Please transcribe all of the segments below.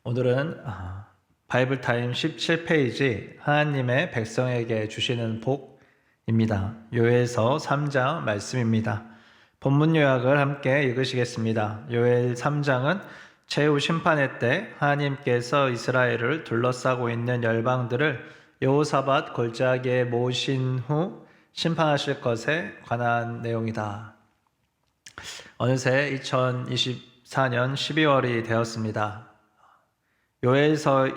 오늘은 바이블 타임 17페이지 하나님의 백성에게 주시는 복입니다. 요엘서 3장 말씀입니다. 본문 요약을 함께 읽으시겠습니다. 요엘 3장은 최후 심판의 때 하나님께서 이스라엘을 둘러싸고 있는 열방들을 여호사밧 골짜기에 모신 후 심판하실 것에 관한 내용이다. 어느새 2024년 12월이 되었습니다. 요엘서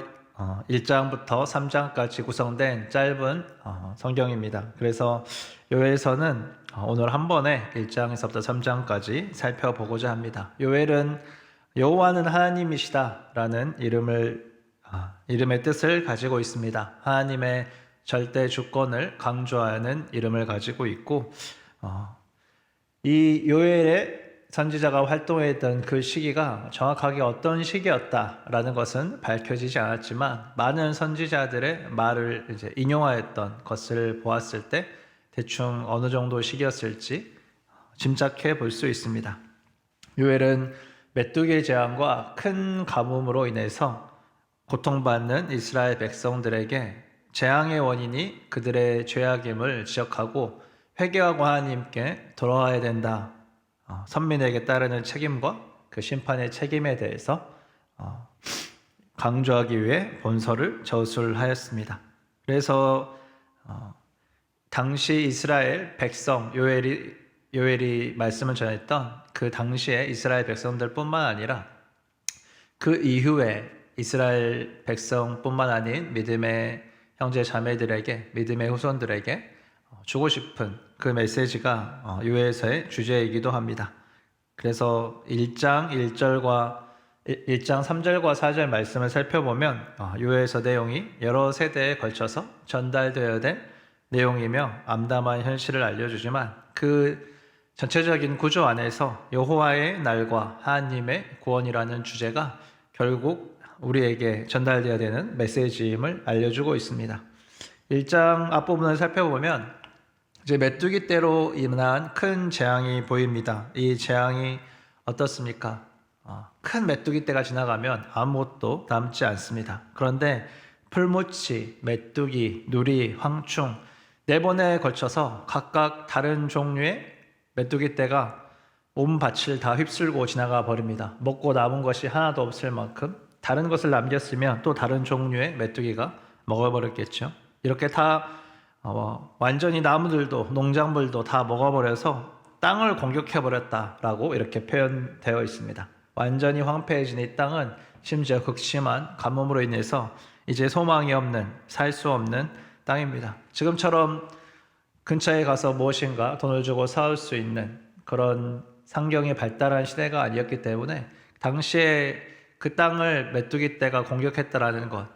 1장부터 3장까지 구성된 짧은 성경입니다. 그래서 요엘서는 오늘 한 번에 1장에서부터 3장까지 살펴보고자 합니다. 요엘은 여호와는 하나님이시다라는 이름의 뜻을 가지고 있습니다. 하나님의 절대 주권을 강조하는 이름을 가지고 있고, 이 요엘의 선지자가 활동했던 그 시기가 정확하게 어떤 시기였다라는 것은 밝혀지지 않았지만, 많은 선지자들의 말을 이제 인용하였던 것을 보았을 때 대충 어느 정도 시기였을지 짐작해 볼 수 있습니다. 요엘은 메뚜기 재앙과 큰 가뭄으로 인해서 고통받는 이스라엘 백성들에게 재앙의 원인이 그들의 죄악임을 지적하고 회개하고 하나님께 돌아와야 된다, 선민에게 따르는 책임과 그 심판의 책임에 대해서 강조하기 위해 본서를 저술하였습니다. 그래서 당시 이스라엘 백성, 요엘이 말씀을 전했던 그 당시에 이스라엘 백성들뿐만 아니라 그 이후에 이스라엘 백성뿐만 아닌 믿음의 형제 자매들에게, 믿음의 후손들에게 주고 싶은 그 메시지가 요엘서의 주제이기도 합니다. 그래서 1장 3절과 4절 말씀을 살펴보면 요엘서 내용이 여러 세대에 걸쳐서 전달되어야 될 내용이며 암담한 현실을 알려주지만, 그 전체적인 구조 안에서 여호와의 날과 하나님의 구원이라는 주제가 결국 우리에게 전달되어야 되는 메시지임을 알려주고 있습니다. 1장 앞부분을 살펴보면 이제 메뚜기 떼로 인한 큰 재앙이 보입니다. 이 재앙이 어떻습니까? 큰 메뚜기 떼가 지나가면 아무것도 남지 않습니다. 그런데 풀무치, 메뚜기, 누리, 황충 4번에 걸쳐서 각각 다른 종류의 메뚜기 떼가 온 밭을 다 휩쓸고 지나가 버립니다. 먹고 남은 것이 하나도 없을 만큼, 다른 것을 남겼으면 또 다른 종류의 메뚜기가 먹어버렸겠죠. 이렇게 다 완전히 나무들도 농작물도 다 먹어버려서 땅을 공격해버렸다라고 이렇게 표현되어 있습니다. 완전히 황폐해진 이 땅은 심지어 극심한 가뭄으로 인해서 이제 소망이 없는, 살 수 없는 땅입니다. 지금처럼 근처에 가서 무엇인가 돈을 주고 사올 수 있는 그런 상경이 발달한 시대가 아니었기 때문에 당시에 그 땅을 메뚜기 떼가 공격했다라는 것,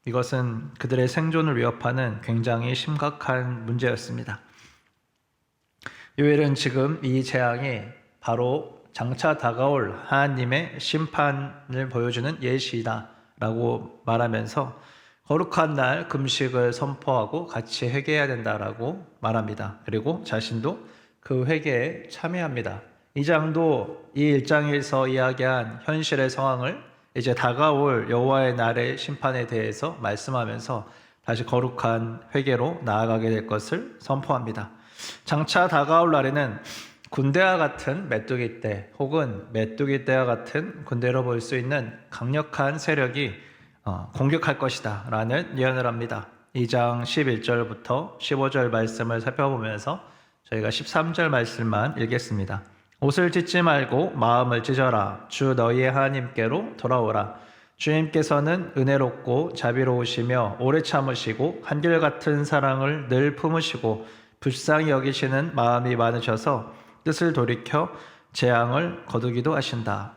이것은 그들의 생존을 위협하는 굉장히 심각한 문제였습니다. 요엘은 지금 이 재앙이 바로 장차 다가올 하나님의 심판을 보여주는 예시다라고 말하면서 거룩한 날 금식을 선포하고 같이 회개해야 된다라고 말합니다. 그리고 자신도 그 회개에 참여합니다. 이 장도 이 1장에서 이야기한 현실의 상황을 이제 다가올 여호와의 날의 심판에 대해서 말씀하면서 다시 거룩한 회개로 나아가게 될 것을 선포합니다. 장차 다가올 날에는 군대와 같은 메뚜기 떼, 혹은 메뚜기 떼와 같은 군대로 볼 수 있는 강력한 세력이 공격할 것이다 라는 예언을 합니다. 2장 11절부터 15절 말씀을 살펴보면서 저희가 13절 말씀만 읽겠습니다. 옷을 찢지 말고 마음을 찢어라. 주 너희의 하나님께로 돌아오라. 주님께서는 은혜롭고 자비로우시며 오래 참으시고 한결같은 사랑을 늘 품으시고 불쌍히 여기시는 마음이 많으셔서 뜻을 돌이켜 재앙을 거두기도 하신다.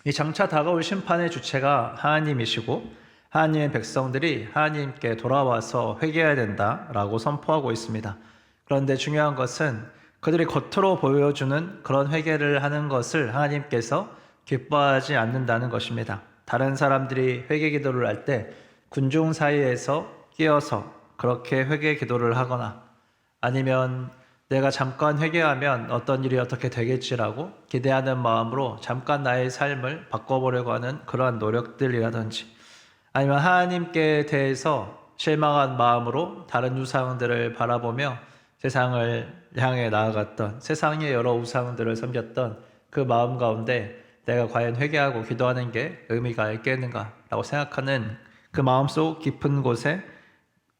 이 장차 다가올 심판의 주체가 하나님이시고 하나님의 백성들이 하나님께 돌아와서 회개해야 된다라고 선포하고 있습니다. 그런데 중요한 것은 그들이 겉으로 보여주는 그런 회개를 하는 것을 하나님께서 기뻐하지 않는다는 것입니다. 다른 사람들이 회개 기도를 할 때 군중 사이에서 끼어서 그렇게 회개 기도를 하거나, 아니면 내가 잠깐 회개하면 어떤 일이 어떻게 되겠지라고 기대하는 마음으로 잠깐 나의 삶을 바꿔보려고 하는 그러한 노력들이라든지, 아니면 하나님께 대해서 실망한 마음으로 다른 우상들을 바라보며 세상을 향해 나아갔던, 세상의 여러 우상들을 섬겼던 그 마음 가운데 내가 과연 회개하고 기도하는 게 의미가 있겠는가라고 생각하는 그 마음속 깊은 곳에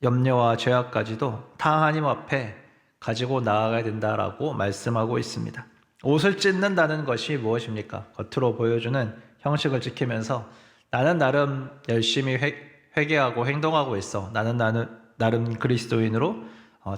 염려와 죄악까지도 다 하나님 앞에 가지고 나아가야 된다라고 말씀하고 있습니다. 옷을 찢는다는 것이 무엇입니까? 겉으로 보여주는 형식을 지키면서 나는 나름 열심히 회개하고 행동하고 있어. 나는 나름 그리스도인으로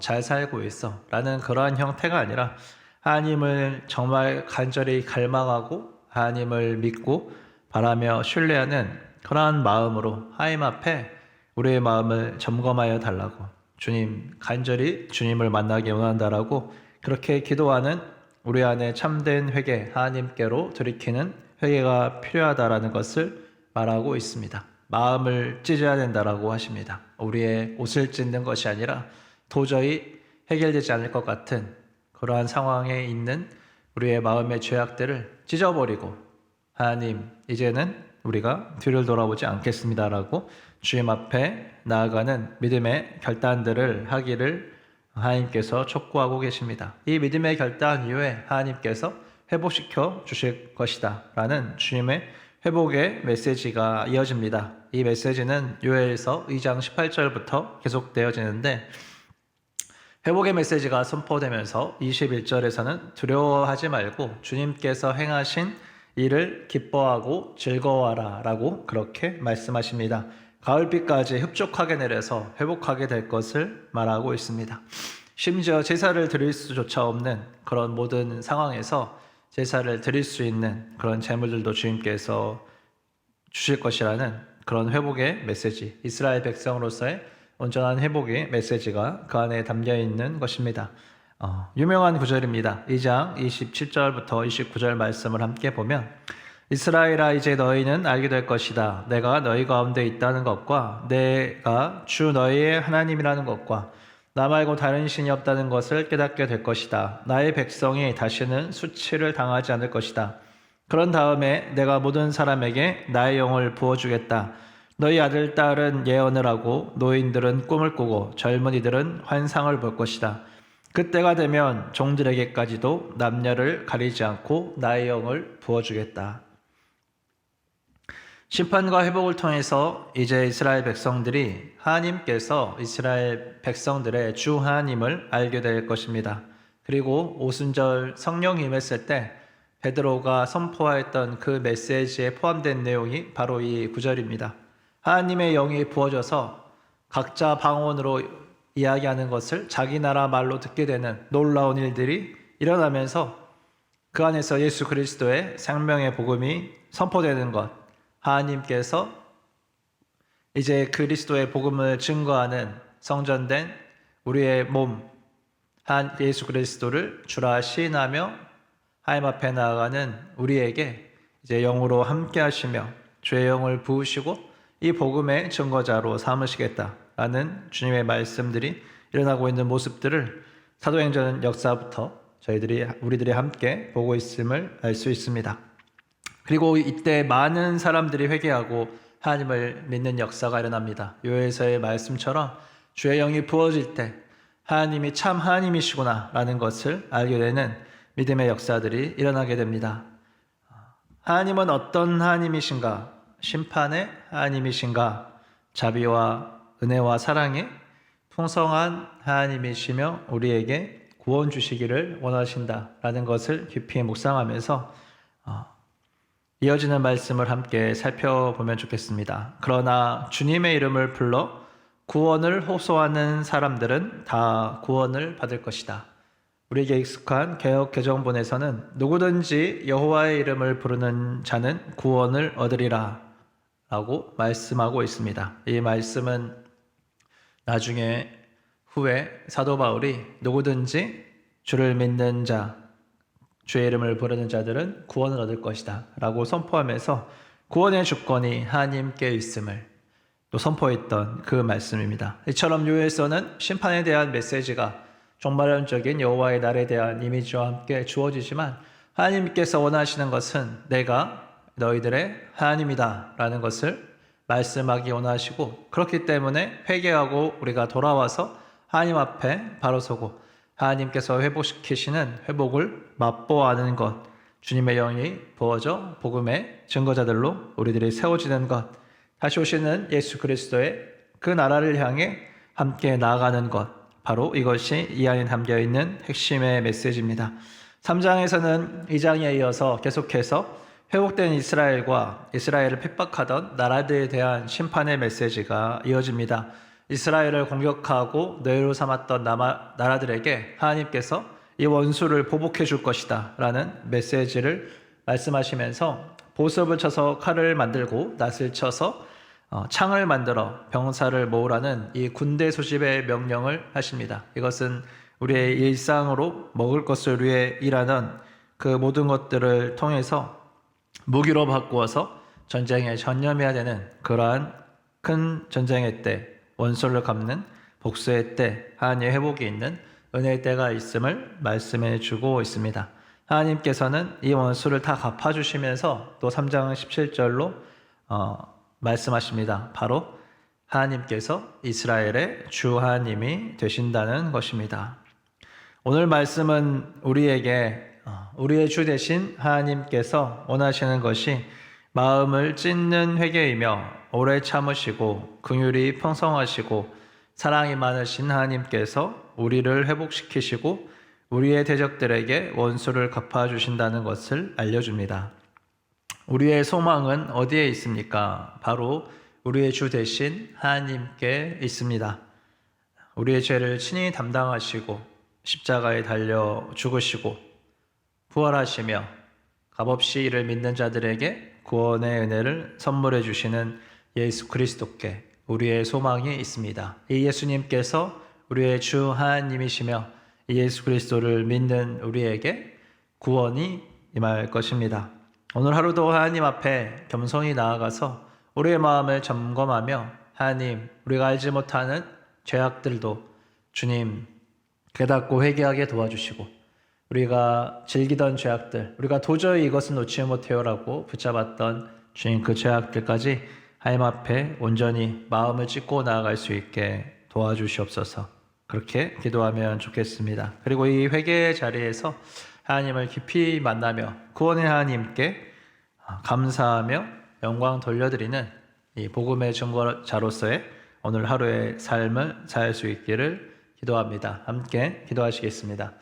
잘 살고 있어. 라는 그러한 형태가 아니라 하나님을 정말 간절히 갈망하고 하나님을 믿고 바라며 신뢰하는 그러한 마음으로 하나님 앞에 우리의 마음을 점검하여 달라고, 주님, 간절히 주님을 만나기 원한다라고 그렇게 기도하는 우리 안에 참된 회개, 하나님께로 돌이키는 회개가 필요하다라는 것을 말하고 있습니다. 마음을 찢어야 된다라고 하십니다. 우리의 옷을 찢는 것이 아니라 도저히 해결되지 않을 것 같은 그러한 상황에 있는 우리의 마음의 죄악들을 찢어버리고, 하나님, 이제는 우리가 뒤를 돌아보지 않겠습니다라고 주님 앞에 나아가는 믿음의 결단들을 하기를 하나님께서 촉구하고 계십니다. 이 믿음의 결단 이후에 하나님께서 회복시켜 주실 것이다 라는 주님의 회복의 메시지가 이어집니다. 이 메시지는 요엘서 2장 18절부터 계속되어지는데, 회복의 메시지가 선포되면서 21절에서는 두려워하지 말고 주님께서 행하신 일을 기뻐하고 즐거워하라 라고 그렇게 말씀하십니다. 가을비까지 흡족하게 내려서 회복하게 될 것을 말하고 있습니다. 심지어 제사를 드릴 수조차 없는 그런 모든 상황에서 제사를 드릴 수 있는 그런 재물들도 주님께서 주실 것이라는 그런 회복의 메시지, 이스라엘 백성으로서의 온전한 회복의 메시지가 그 안에 담겨 있는 것입니다. 유명한 구절입니다. 2장 27절부터 29절 말씀을 함께 보면, 이스라엘아, 이제 너희는 알게 될 것이다. 내가 너희 가운데 있다는 것과 내가 주 너희의 하나님이라는 것과 나 말고 다른 신이 없다는 것을 깨닫게 될 것이다. 나의 백성이 다시는 수치를 당하지 않을 것이다. 그런 다음에 내가 모든 사람에게 나의 영을 부어주겠다. 너희 아들, 딸은 예언을 하고 노인들은 꿈을 꾸고 젊은이들은 환상을 볼 것이다. 그때가 되면 종들에게까지도 남녀를 가리지 않고 나의 영을 부어주겠다. 심판과 회복을 통해서 이제 이스라엘 백성들이 하나님께서 이스라엘 백성들의 주 하나님을 알게 될 것입니다. 그리고 오순절 성령이 임했을 때 베드로가 선포하였던 그 메시지에 포함된 내용이 바로 이 구절입니다. 하나님의 영이 부어져서 각자 방언으로 이야기하는 것을 자기 나라 말로 듣게 되는 놀라운 일들이 일어나면서 그 안에서 예수 그리스도의 생명의 복음이 선포되는 것, 하나님께서 이제 그리스도의 복음을 증거하는 성전된 우리의 몸, 예수 그리스도를 주라 시인하며 하나님 앞에 나아가는 우리에게 이제 영으로 함께 하시며 주의 영을 부으시고 이 복음의 증거자로 삼으시겠다라는 주님의 말씀들이 일어나고 있는 모습들을 사도행전 역사부터 우리들이 함께 보고 있음을 알 수 있습니다. 그리고 이때 많은 사람들이 회개하고 하나님을 믿는 역사가 일어납니다. 요엘서의 말씀처럼 주의 영이 부어질 때 하나님이 참 하나님이시구나 라는 것을 알게 되는 믿음의 역사들이 일어나게 됩니다. 하나님은 어떤 하나님이신가? 심판의 하나님이신가? 자비와 은혜와 사랑의 풍성한 하나님이시며 우리에게 구원 주시기를 원하신다라는 것을 깊이 묵상하면서 이어지는 말씀을 함께 살펴보면 좋겠습니다. 그러나 주님의 이름을 불러 구원을 호소하는 사람들은 다 구원을 받을 것이다. 우리에게 익숙한 개역 개정본에서는 누구든지 여호와의 이름을 부르는 자는 구원을 얻으리라 라고 말씀하고 있습니다. 이 말씀은 나중에 후에 사도 바울이 누구든지 주를 믿는 자, 주의 이름을 부르는 자들은 구원을 얻을 것이다 라고 선포하면서 구원의 주권이 하나님께 있음을 또 선포했던 그 말씀입니다. 이처럼 요엘서는 심판에 대한 메시지가 종말론적인 여호와의 날에 대한 이미지와 함께 주어지지만 하나님께서 원하시는 것은 내가 너희들의 하나님이다 라는 것을 말씀하기 원하시고, 그렇기 때문에 회개하고 우리가 돌아와서 하나님 앞에 바로 서고 하나님께서 회복시키시는 회복을 맛보아하는 것, 주님의 영이 부어져 복음의 증거자들로 우리들이 세워지는 것, 다시 오시는 예수 그리스도의 그 나라를 향해 함께 나아가는 것, 바로 이것이 이 안에 담겨있는 핵심의 메시지입니다. 3장에서는 2장에 이어서 계속해서 회복된 이스라엘과 이스라엘을 핍박하던 나라들에 대한 심판의 메시지가 이어집니다. 이스라엘을 공격하고 노예로 삼았던 나라들에게 하나님께서 이 원수를 보복해 줄 것이다 라는 메시지를 말씀하시면서 보습을 쳐서 칼을 만들고 낫을 쳐서 창을 만들어 병사를 모으라는 이 군대 소집의 명령을 하십니다. 이것은 우리의 일상으로 먹을 것을 위해 일하는 그 모든 것들을 통해서 무기로 바꾸어서 전쟁에 전념해야 되는 그러한 큰 전쟁의 때, 원수를 갚는 복수의 때, 하나님의 회복이 있는 은혜의 때가 있음을 말씀해 주고 있습니다. 하나님께서는 이 원수를 다 갚아주시면서 또 3장 17절로 말씀하십니다. 바로 하나님께서 이스라엘의 주 하나님이 되신다는 것입니다. 오늘 말씀은 우리에게 우리의 주 되신 하나님께서 원하시는 것이 마음을 찢는 회개이며 오래 참으시고 긍휼이 풍성하시고 사랑이 많으신 하나님께서 우리를 회복시키시고 우리의 대적들에게 원수를 갚아주신다는 것을 알려줍니다. 우리의 소망은 어디에 있습니까? 바로 우리의 주 되신 하나님께 있습니다. 우리의 죄를 친히 담당하시고 십자가에 달려 죽으시고 부활하시며 값없이 이를 믿는 자들에게 구원의 은혜를 선물해 주시는 예수 그리스도께 우리의 소망이 있습니다. 이 예수님께서 우리의 주 하나님이시며 이 예수 그리스도를 믿는 우리에게 구원이 임할 것입니다. 오늘 하루도 하나님 앞에 겸손히 나아가서 우리의 마음을 점검하며 하나님, 우리가 알지 못하는 죄악들도 주님 깨닫고 회개하게 도와주시고 우리가 즐기던 죄악들, 우리가 도저히 이것은 놓지 못해요라고 붙잡았던 주님 그 죄악들까지 하나님 앞에 온전히 마음을 찢고 나아갈 수 있게 도와주시옵소서. 그렇게 기도하면 좋겠습니다. 그리고 이 회개의 자리에서 하나님을 깊이 만나며 구원의 하나님께 감사하며 영광 돌려드리는 이 복음의 증거자로서의 오늘 하루의 삶을 살 수 있기를 기도합니다. 함께 기도하시겠습니다.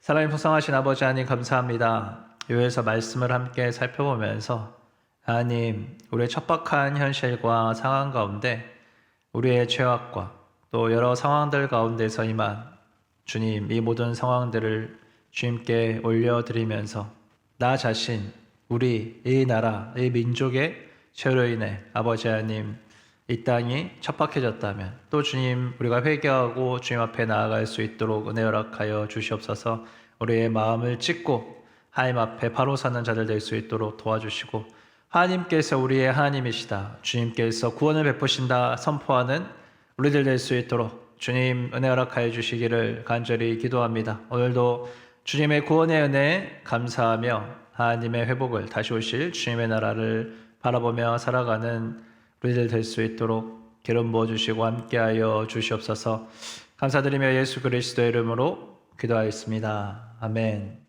사랑이 풍성하신 아버지 하나님 감사합니다. 요에서 말씀을 함께 살펴보면서 하나님, 우리의 척박한 현실과 상황 가운데 우리의 죄악과 또 여러 상황들 가운데서 임한 주님, 이 모든 상황들을 주님께 올려드리면서 나 자신, 우리, 이 나라, 이 민족의 죄로 인해 아버지 하나님 이 땅이 척박해졌다면 또 주님 우리가 회개하고 주님 앞에 나아갈 수 있도록 은혜 허락하여 주시옵소서. 우리의 마음을 찢고 하나님 앞에 바로 사는 자들 될 수 있도록 도와주시고 하나님께서 우리의 하나님이시다, 주님께서 구원을 베푸신다 선포하는 우리들 될 수 있도록 주님 은혜 허락하여 주시기를 간절히 기도합니다. 오늘도 주님의 구원의 은혜에 감사하며 하나님의 회복을 다시 오실 주님의 나라를 바라보며 살아가는 우리들 될 수 있도록 기름 부어주시고 함께하여 주시옵소서. 감사드리며 예수 그리스도의 이름으로 기도하였습니다. 아멘.